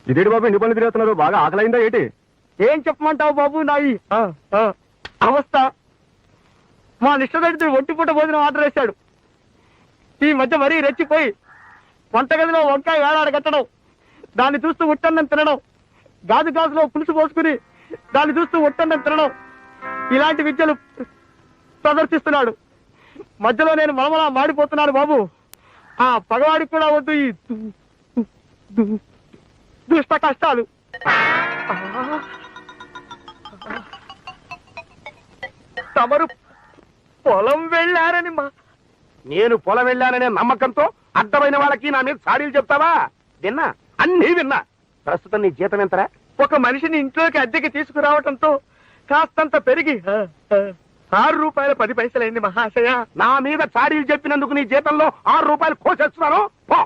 ఇదేంటి బాబు ఇంటి పనులు తిరుగుతున్నారు? బాగా ఆకలైందా ఏంటి? ఏం చెప్పమంటావు బాబు నాయి అవస్థ. మా నిష్టదరిద్రుడు ఒంటిపూట భోజనం ఆర్డర్ వేశాడు. ఈ మధ్య మరీ రెచ్చిపోయి వంటగదిలో వంకాయ వేలాడ కట్టడం, దాన్ని చూస్తూ ఉట్టన్నం తినడం, గాజు గాజులో పులుసు పోసుకుని దాన్ని చూస్తూ ఉట్టన్నం తినడం, ఇలాంటి విద్యలు ప్రదర్శిస్తున్నాడు. మధ్యలో నేను మలమలా మాడిపోతున్నాను బాబు. ఆ పగవాడికి కూడా వద్దు ఈ దుష్ట కష్టాలు. తమరు పొలం వెళ్ళారని నేను పొలం వెళ్ళాననే నమ్మకంతో అడ్డమైన వాళ్ళకి నా మీద సాడీలు చెప్తావా? విన్నా, అన్నీ విన్నా. ప్రస్తుతం నీ జీతం ఎంతరా? ఒక మనిషిని ఇంట్లోకి అద్దెకి తీసుకురావటంతో కాస్తంత పెరిగి 6 రూపాయల 10 పైసలైంది మహాశయ. నా మీద చాడీలు చెప్పినందుకు నీ జీతంలో 6 రూపాయలు కోసేస్తున్నాను. పో.